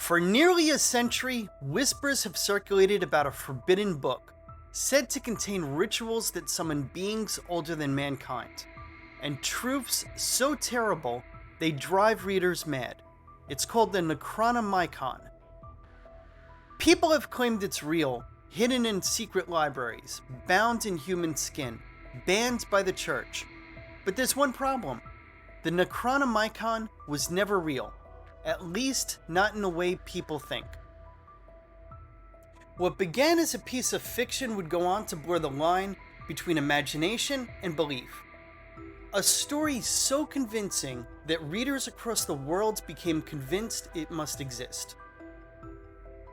For nearly a century, whispers have circulated about a forbidden book, said to contain rituals that summon beings older than mankind, and truths so terrible they drive readers mad. It's called the Necronomicon. People have claimed it's real, hidden in secret libraries, bound in human skin, banned by the church. But there's one problem. The Necronomicon was never real. At least, not in the way people think. What began as a piece of fiction would go on to blur the line between imagination and belief. A story so convincing that readers across the world became convinced it must exist.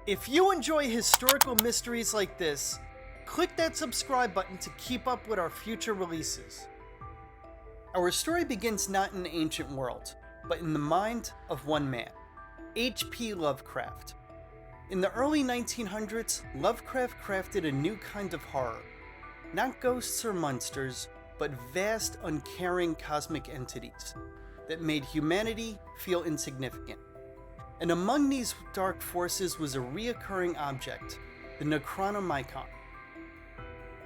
If you enjoy historical mysteries like this, click that subscribe button to keep up with our future releases. Our story begins not in the ancient world, but in the mind of one man, H.P. Lovecraft. In the early 1900s, Lovecraft crafted a new kind of horror. Not ghosts or monsters, but vast, uncaring cosmic entities that made humanity feel insignificant. And among these dark forces was a reoccurring object, the Necronomicon.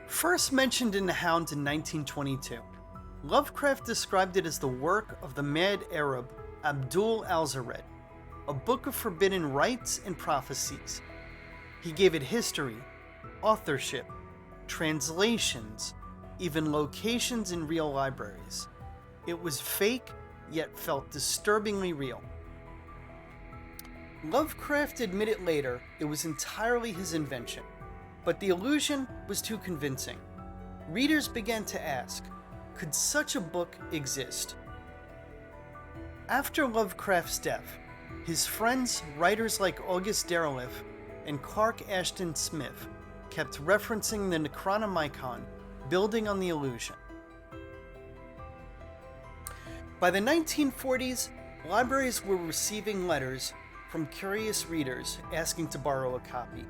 First mentioned in The Hound in 1922, Lovecraft described it as the work of the mad Arab Abdul Alhazred, a book of forbidden rites and prophecies. He gave it history, authorship, translations, even locations in real libraries. It was fake, yet felt disturbingly real. Lovecraft admitted later it was entirely his invention, but the illusion was too convincing. Readers began to ask, could such a book exist? After Lovecraft's death, his friends, writers like August Derleth and Clark Ashton Smith, kept referencing the Necronomicon, building on the illusion. By the 1940s, libraries were receiving letters from curious readers asking to borrow a copy.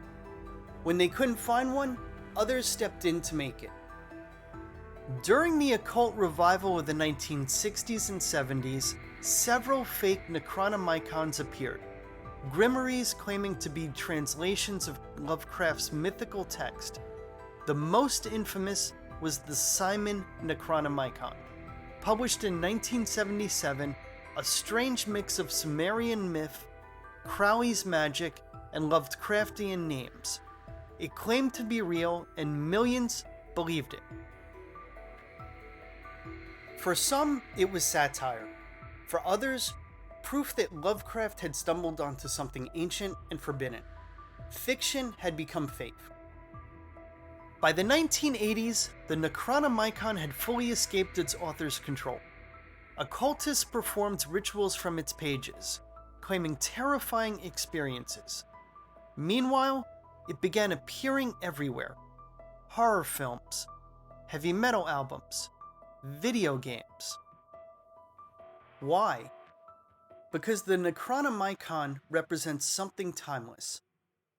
When they couldn't find one, others stepped in to make it. During the occult revival of the 1960s and 70s, several fake Necronomicons appeared, grimoires claiming to be translations of Lovecraft's mythical text. The most infamous was the Simon Necronomicon, published in 1977, a strange mix of Sumerian myth, Crowley's magic, and Lovecraftian names. It claimed to be real, and millions believed it. For some, it was satire. For others, proof that Lovecraft had stumbled onto something ancient and forbidden. Fiction had become faith. By the 1980s, the Necronomicon had fully escaped its author's control. Occultists performed rituals from its pages, claiming terrifying experiences. Meanwhile, it began appearing everywhere. Horror films, heavy metal albums, video games. Why? Because the Necronomicon represents something timeless,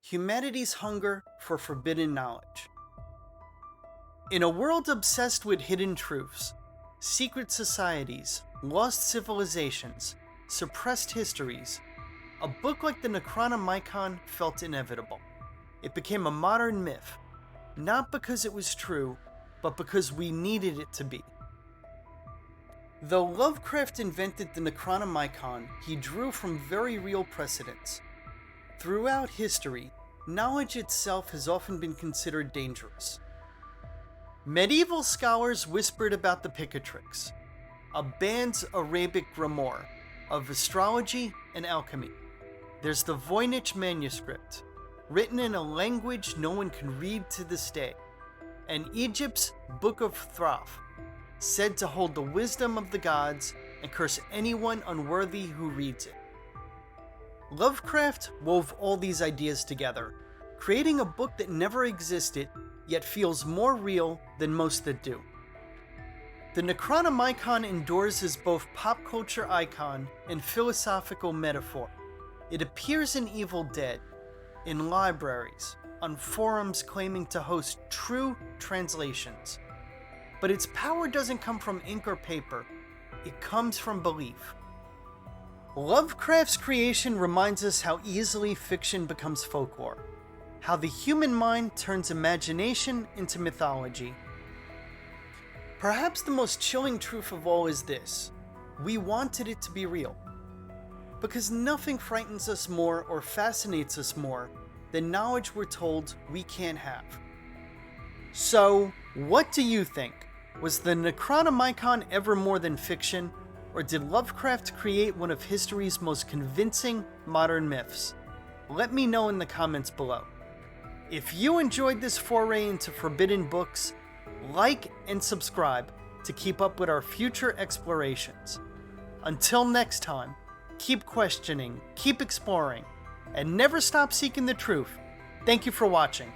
humanity's hunger for forbidden knowledge. In a world obsessed with hidden truths, secret societies, lost civilizations, suppressed histories, a book like the Necronomicon felt inevitable. It became a modern myth, not because it was true, but because we needed it to be. Though Lovecraft invented the Necronomicon, he drew from very real precedents. Throughout history, knowledge itself has often been considered dangerous. Medieval scholars whispered about the Picatrix, a banned Arabic grimoire of astrology and alchemy. There's the Voynich manuscript, written in a language no one can read to this day, and Egypt's Book of Thoth, said to hold the wisdom of the gods and curse anyone unworthy who reads it. Lovecraft wove all these ideas together, creating a book that never existed, yet feels more real than most that do. The Necronomicon endures as both pop culture icon and philosophical metaphor. It appears in Evil Dead, in libraries, on forums claiming to host true translations. But its power doesn't come from ink or paper, it comes from belief. Lovecraft's creation reminds us how easily fiction becomes folklore, how the human mind turns imagination into mythology. Perhaps the most chilling truth of all is this: we wanted it to be real. Because nothing frightens us more or fascinates us more than knowledge we're told we can't have. So, what do you think? Was the Necronomicon ever more than fiction, or did Lovecraft create one of history's most convincing modern myths? Let me know in the comments below. If you enjoyed this foray into forbidden books, like and subscribe to keep up with our future explorations. Until next time, keep questioning, keep exploring, and never stop seeking the truth. Thank you for watching.